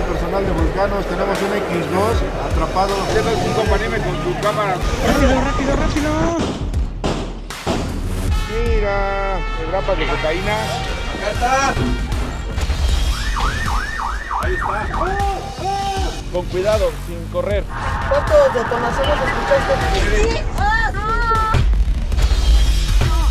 Personal de Vulcanos, tenemos un X2 atrapado. Llevas un compañero con tu cámara. ¡Rápido! Mira, el grapa de cocaína. Acá está. Ahí está. Con cuidado, sin correr. ¿Cuántas detonaciones escuchaste? Sí.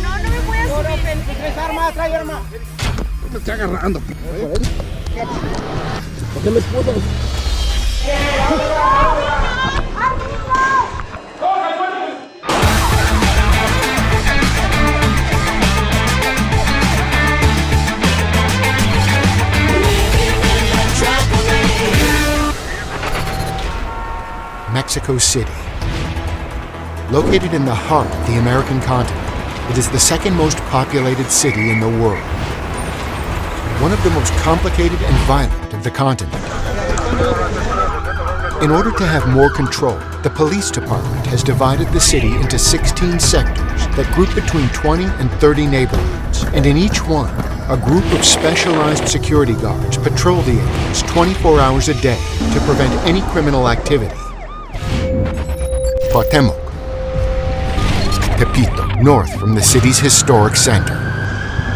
No me voy a subir. ¿Traes arma? Trae arma. Me está agarrando. ¿Por qué me escudas? Mexico City. Located in the heart of the American continent, it is the second most populated city in the world. One of the most complicated and violent of the continent. In order to have more control, the police department has divided the city into 16 sectors that group between 20 and 30 neighborhoods, and in each one, a group of specialized security guards patrol the areas 24 hours a day to prevent any criminal activity. Cuauhtémoc, Tepito, north from the city's historic center.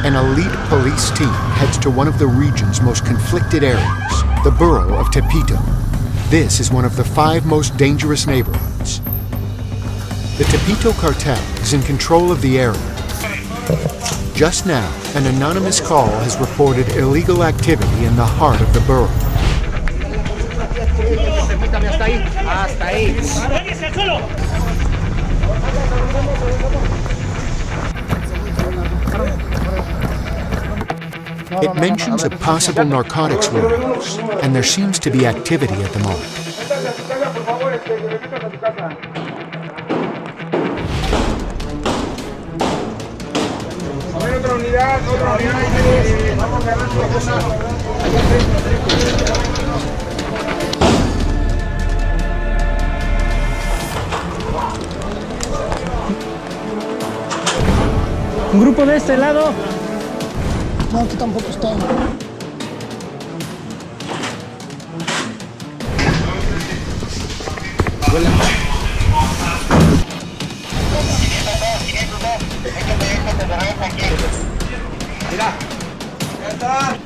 An elite police team heads to one of the region's most conflicted areas, the borough of Tepito. This is one of the 5 most dangerous neighborhoods. The Tepito cartel is in control of the area. Just now, an anonymous call has reported illegal activity in the heart of the borough. It mentions a possible narcotics warehouse, and there seems to be activity at the moment. Un grupo de este lado. No, aquí tampoco está. Mira. Ya está.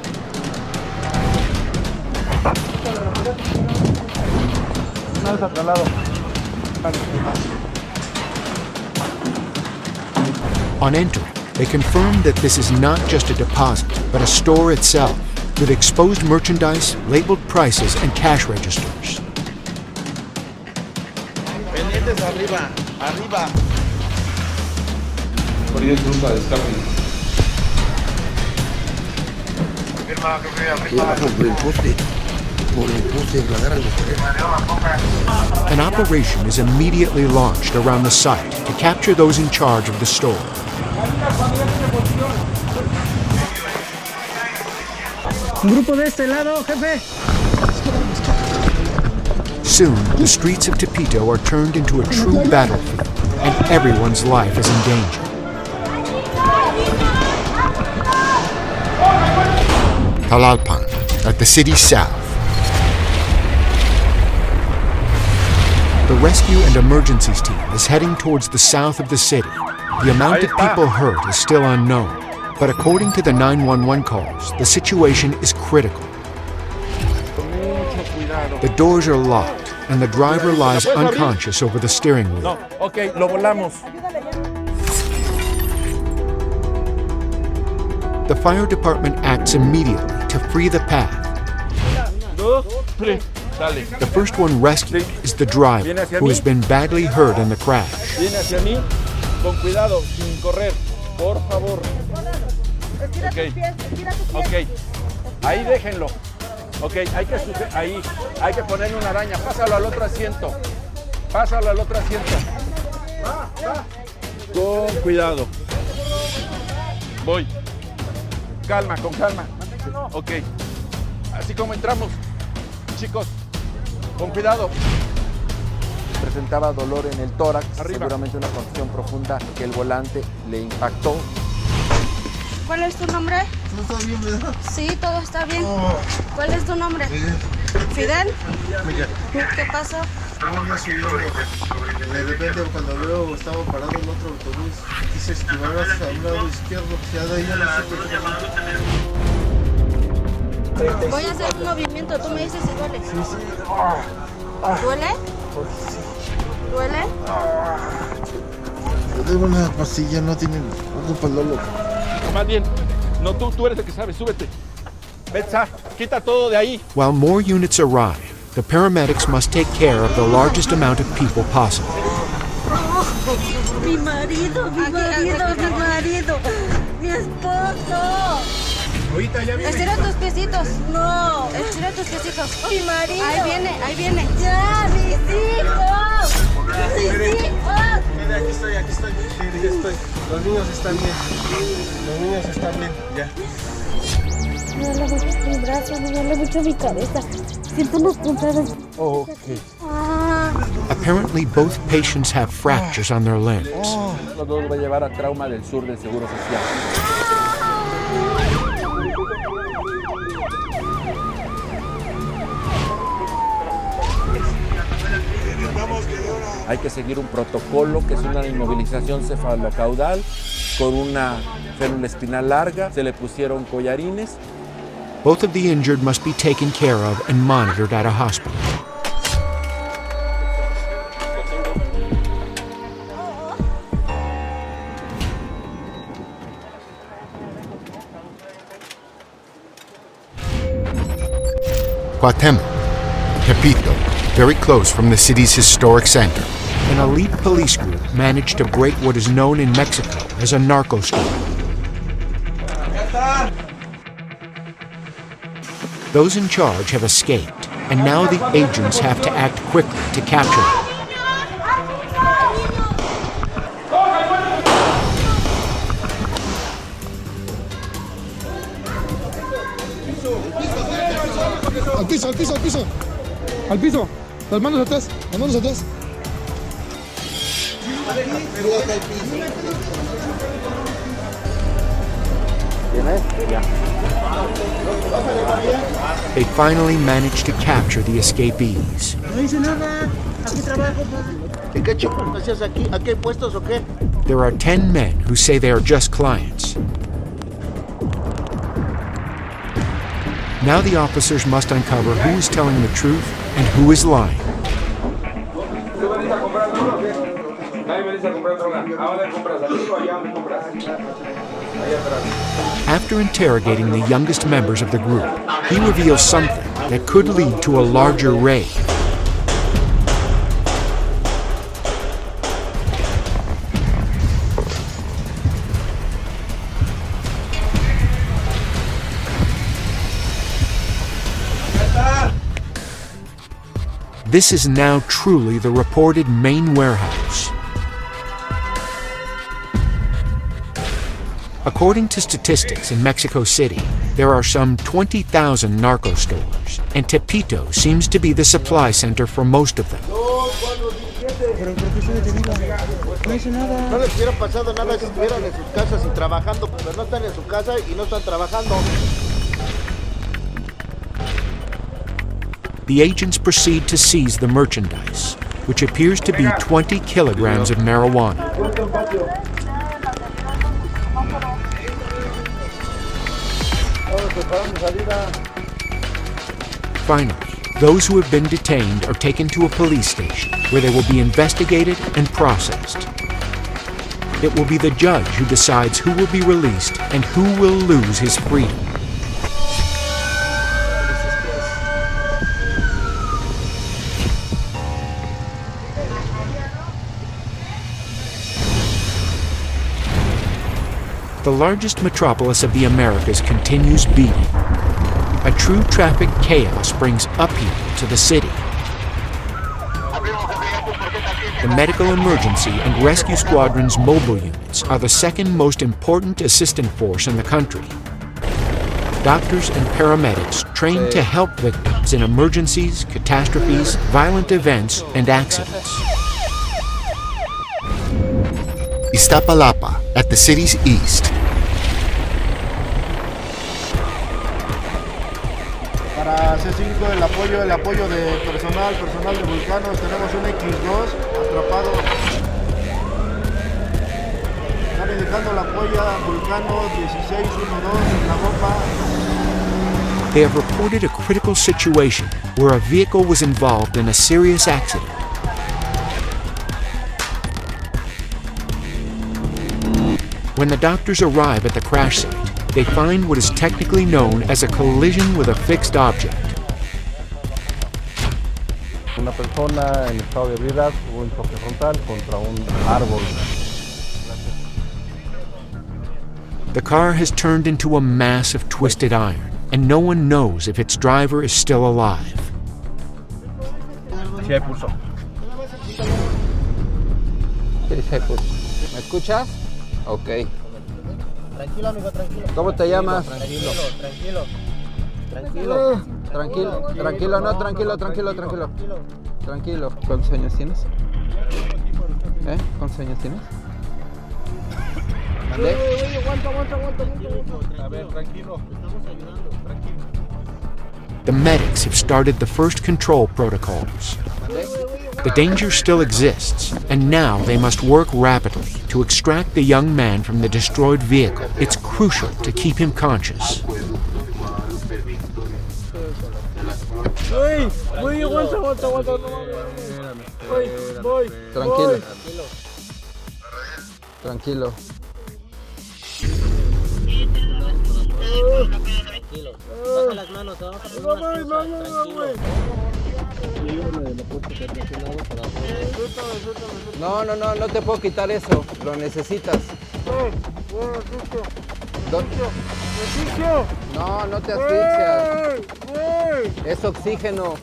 Una vez al lado. On entering, they confirmed that this is not just a deposit, but a store itself, with exposed merchandise, labeled prices, and cash registers. Pendientes arriba. Por ahí es ruta de escape. An operation is immediately launched around the site to capture those in charge of the store. Un grupo de este lado, jefe. Soon, the streets of Tepito are turned into a true battlefield, and everyone's life is in danger. Talalpan, at the city's south. The rescue and emergencies team is heading towards the south of the city. The amount of people hurt is still unknown, but according to the 911 calls, the situation is critical. The doors are locked, and the driver lies unconscious over the steering wheel. No, ok, lo volamos. The fire department acts immediately to free the path. The first one rescued is the driver, who has been badly hurt in the crash. Viene hacia mí, con cuidado, sin correr, por favor. Ok, ahí déjenlo. Ok, hay que ponerle una araña. Pásalo al otro asiento. Con cuidado. Voy. Calma, con calma. Ok. Así como entramos. Chicos, con cuidado. presentaba dolor en el tórax, Arriba. seguramente una contusión profunda que el volante le impactó. ¿Cuál es tu nombre? ¿Todo está bien, verdad? Sí, todo está bien. ¿Cuál es tu nombre? ¿Fidel? Miguel. ¿Qué pasó? ¿Cómo me subió? De repente cuando veo estaba parado en otro autobús, quise esquivar a un lado izquierdo, ya de ahí ya no supe. Voy a hacer un movimiento, tú me dices si duele. Sí. ¿Duele? ¿Duele? Yo tengo una pastilla, no tiene algo para el dolor. O más bien, no, tú eres el que sabe, súbete. Betsa, quita todo de ahí. While more units arrive, the paramedics must take care of the largest amount of people possible. Mi marido, mi esposo. Ahorita ya viene. Estira tus piecitos. No, estira tus piecitos. Mi marido. Ahí viene. Ya, mis hijos. Mira, aquí estoy. Sí, ya estoy. Los niños están bien. Ya. Me duele mucho mi brazo, me duele mucho mi cabeza. Siento unos punzadas. Okay. Apparently, both patients have fractures on their limbs. Los dos va a llevar a trauma del sur del Seguro Social. Hay que seguir un protocolo que es una inmovilización cefalocaudal con una férula espinal larga. Se le pusieron collarines. Both of the injured must be taken care of and monitored at a hospital. Cuauhtémoc, Tepito, very close from the city's historic center. An elite police group managed to break what is known in Mexico as a narco squad. Those in charge have escaped, and now the agents have to act quickly to capture them. Al piso. Las manos atrás. They finally managed to capture the escapees. No hice nada. Aquí trabajo. ¿Y qué chicos hacías aquí? ¿Aquí hay puestos o qué? There are 10 men who say they are just clients. Now the officers must uncover who is telling the truth and who is lying. After interrogating the youngest members of the group, he reveals something that could lead to a larger raid. This is now truly the reported main warehouse. According to statistics in Mexico City, there are some 20,000 narco stores, and Tepito seems to be the supply center for most of them. ¿Pero por qué estoy detenido? No hice nada. No les hubiera pasado nada si estuvieran en sus casas y trabajando, pero no están en su casa y no están trabajando. The agents proceed to seize the merchandise, which appears to be 20 kilograms of marijuana. Finally, those who have been detained are taken to a police station where they will be investigated and processed. It will be the judge who decides who will be released and who will lose his freedom. The largest metropolis of the Americas continues beating. A true traffic chaos brings upheaval to the city. The medical emergency and rescue squadron's mobile units are the second most important assistant force in the country. Doctors and paramedics trained to help victims in emergencies, catastrophes, violent events, and accidents. Iztapalapa, at the city's east. Para C5 el apoyo de personal de Vulcanos, tenemos un X2 atrapado. Están indicando la polla Vulcano 1612 en la bomba. They have reported a critical situation where a vehicle was involved in a serious accident. When the doctors arrive at the crash site, they find what is technically known as a collision with a fixed object. Una persona en estado de ebriedad tuvo un choque frontal contra un árbol. The car has turned into a mass of twisted iron, and no one knows if its driver is still alive. Sí hay pulso. ¿Qué dice pulso? ¿Me escuchas? Ok. Tranquilo, amigo, tranquilo. ¿Cómo te llamas? Tranquilo. Tranquilo, no, tranquilo. ¿Cuántos años tienes? ¿Cuántos años tienes? ¿Mandé? Aguanta. A ver, tranquilo. Estamos ayudando, tranquilo. The medics have started the first control protocols. The danger still exists, and now they must work rapidly to extract the young man from the destroyed vehicle. It's crucial to keep him conscious. Tranquilo. Baja las manos, te vamos a poner una tranquilo. No te puedo quitar eso, lo necesitas. No te asfixias. Es oxígeno.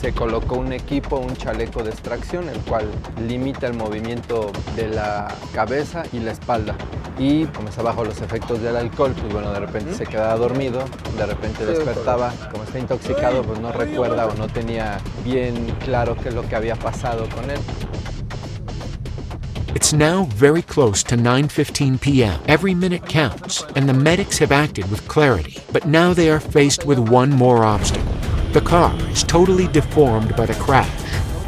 Se colocó un equipo, un chaleco de extracción, el cual limita el movimiento de la cabeza y la espalda. Y como está bajo los efectos del alcohol, pues bueno, de repente se quedaba dormido, de repente despertaba, como está intoxicado, pues no recuerda o no tenía bien claro qué es lo que había pasado con él. It's now very close to 9:15 p.m. Every minute counts, and the medics have acted with clarity. But now they are faced with one more obstacle. The car is totally deformed by the crash,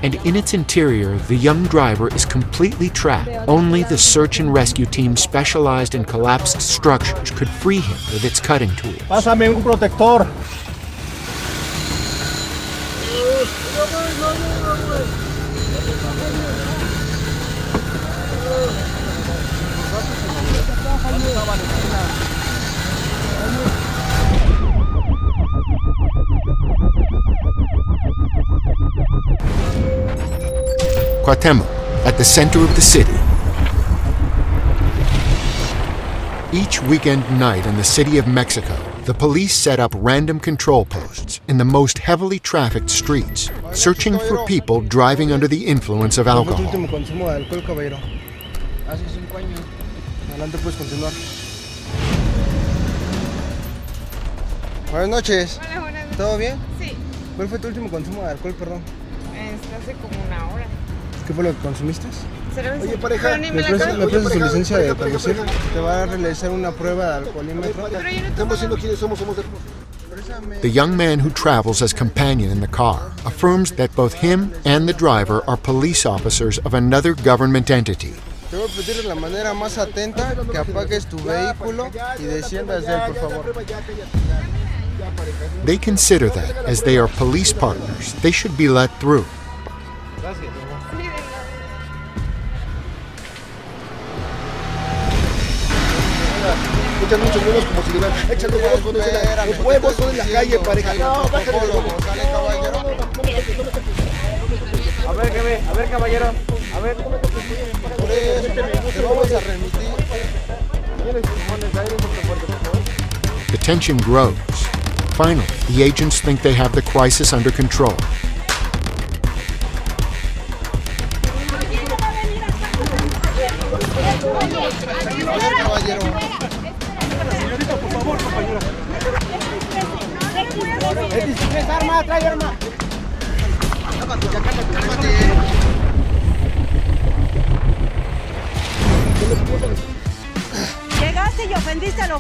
and in its interior, the young driver is completely trapped. Only the search and rescue team specialized in collapsed structures could free him with its cutting tools. Pásame un protector. Cuauhtémoc, at the center of the city. Each weekend night in the city of Mexico, the police set up random control posts in the most heavily trafficked streets, searching for people driving under the influence of alcohol. Último consumo de alcohol, caballero. Hace 5 años. Adelante, puedes continuar. Buenas noches. Hola, buenas noches. ¿Todo bien? Sí, ¿Cuál fue tu último consumo de alcohol, perdón? hace como una hora. ¿Qué fue lo que consumiste? Cerveza. Oye, pareja, Pero ni me ¿me la prestas acabo. su licencia de conducir? Te va a realizar una prueba de alcoholímetro. Pero yo no Estamos siendo quienes somos de... The young man who travels as companion in the car affirms that both him and the driver are police officers of another government entity. Te voy a pedir de la manera más atenta que apagues tu vehículo y desciendas de él, por favor. They consider that, as they are police partners, they should be let through. Echan muchos huevos como si le van. Echan los huevos son en la calle, pareja. No, bájale. A ver, caballero. A ver, por eso, te vamos a remitir. The tension grows. Finally, the agents think they have the crisis under control. Trae arma.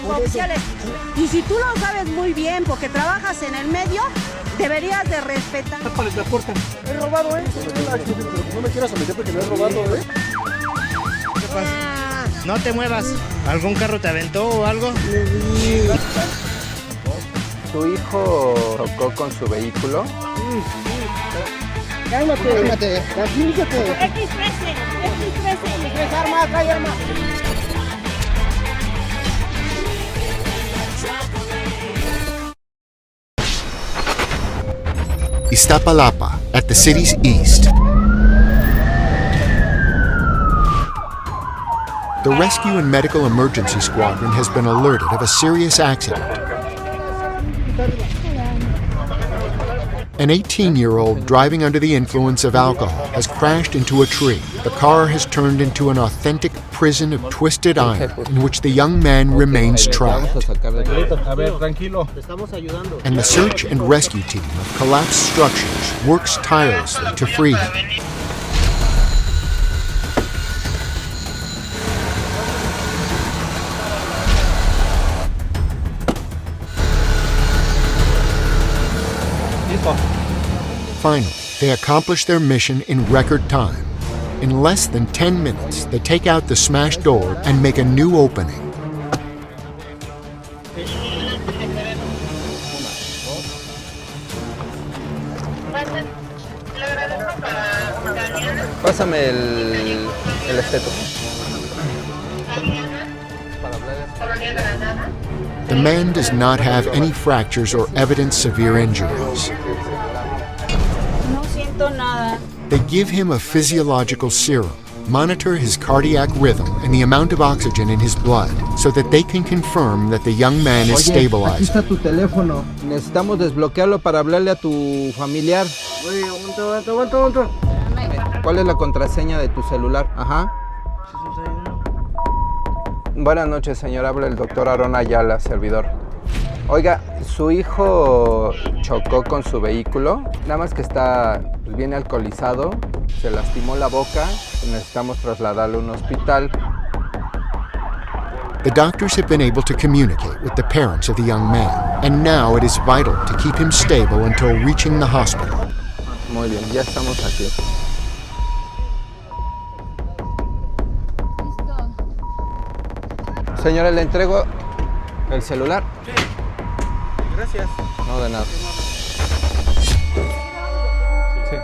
los oficiales. Y si tú lo sabes muy bien porque trabajas en el medio, deberías de respetar. La puerta. He robado, No me quieras someter porque me he robado, ¿Qué pasa? No te muevas. ¿Algún carro te aventó o algo? ¿Tu hijo chocó con su vehículo? Cálmate. Tranquilízate. X13. Trae arma, trae arma. Iztapalapa, at the city's east. The Rescue and Medical Emergency Squadron has been alerted of a serious accident. An 18-year-old driving under the influence of alcohol has crashed into a tree. The car has turned into an authentic prison of twisted iron in which the young man remains trapped. And the search and rescue team of collapsed structures works tirelessly to free him. Finally, they accomplish their mission in record time. In less than 10 minutes, they take out the smashed door and make a new opening. Pásame el esteto. The man does not have any fractures or evident severe injuries. No siento nada. They give him a physiological serum, monitor his cardiac rhythm and the amount of oxygen in his blood so that they can confirm that the young man is Aquí stabilized. está tu teléfono. Necesitamos desbloquearlo para hablarle a tu familiar. Oye, aguanta. ¿Cuál es la contraseña de tu celular? Ajá. Buenas noches, señor. Habla el doctor Aarón Ayala, servidor. Oiga, su hijo chocó con su vehículo, nada más que está bien alcoholizado, se lastimó la boca, necesitamos trasladarlo a un hospital. The doctors have been able to communicate with the parents of the young man, and now it is vital to keep him stable until reaching the hospital. Muy bien, ya estamos aquí. Señora, le entrego el celular. Gracias. No, de nada. Sí.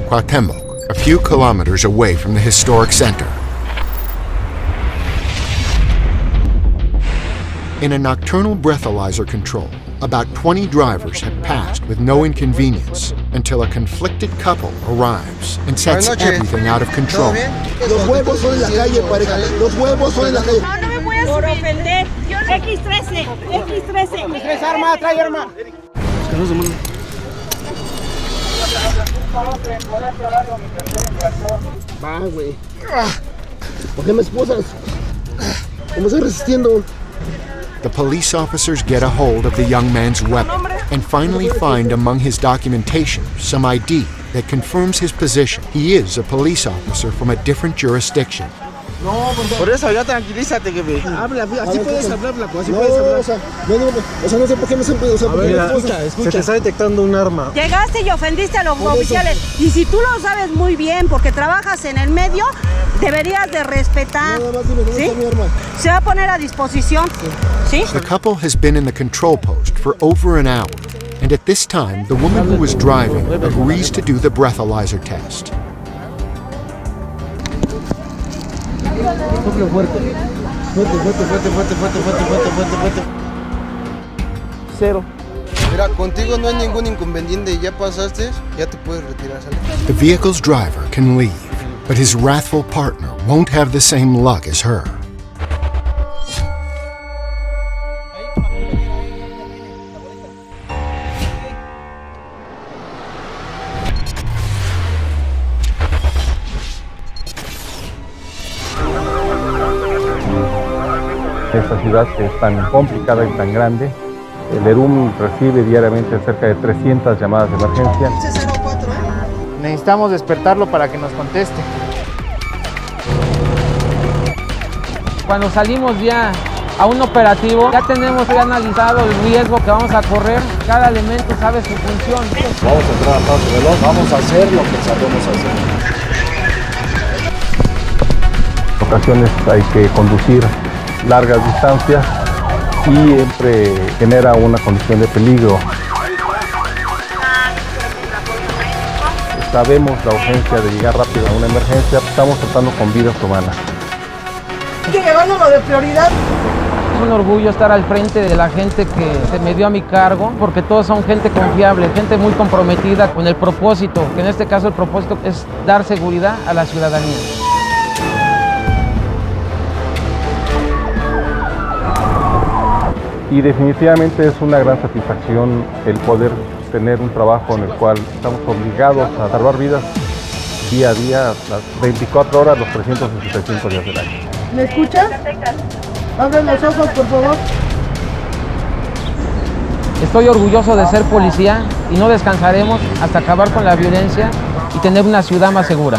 Cuauhtémoc, a few kilometers away from the historic center. In a nocturnal breathalyzer control, about 20 drivers have passed with no inconvenience until a conflicted couple arrives and sets everything out of control. Los huevos son en la calle, pareja. Los huevos son en la calle. No me voy a por ofender. X13. Trae arma, trae arma. Va, güey. ¿Por qué me esposas? ¿Cómo estoy resistiendo? The police officers get a hold of the young man's weapon and finally find among his documentation some ID that confirms his position. He is a police officer from a different jurisdiction. No, Por eso ya tranquilízate, jefe. habla, así puedes hablar, Blanco, así puedes hablar. O sea, no sé por qué me se puede. Se te está detectando un arma. Llegaste y ofendiste a los oficiales. Y si tú lo sabes muy bien porque trabajas en el medio, deberías de respetar. Nada más dime, ¿dónde está mi arma? Se va a poner a disposición. ¿Sí? The couple has been in the control post for over an hour, and at this time, the woman who was driving agrees to do the breathalyzer test. Fuerte. Cero. Mira, contigo no hay ningún inconveniente, ya pasaste, ya te puedes retirar. ¿Sale? The vehicle's driver can leave, but his wrathful partner won't have the same luck as her. Esta ciudad que es tan complicada y tan grande, el ERUM recibe diariamente cerca de 300 llamadas de emergencia. Necesitamos despertarlo para que nos conteste. Cuando salimos ya a un operativo, ya tenemos analizado el riesgo que vamos a correr, cada elemento sabe su función. Vamos a entrar a paso veloz, vamos a hacer lo que sabemos hacer. En ocasiones hay que conducir largas distancias y siempre genera una condición de peligro. Sabemos la urgencia de llegar rápido a una emergencia, estamos tratando con vidas humanas. Hay que llevárnoslo de prioridad. Es un orgullo estar al frente de la gente que se me dio a mi cargo, porque todos son gente confiable, gente muy comprometida con el propósito, que en este caso el propósito es dar seguridad a la ciudadanía. Y definitivamente es una gran satisfacción el poder tener un trabajo en el cual estamos obligados a salvar vidas día a día, las 24 horas, los 365 días del año. ¿Me escuchas? Abren los ojos, por favor. Estoy orgulloso de ser policía y no descansaremos hasta acabar con la violencia y tener una ciudad más segura.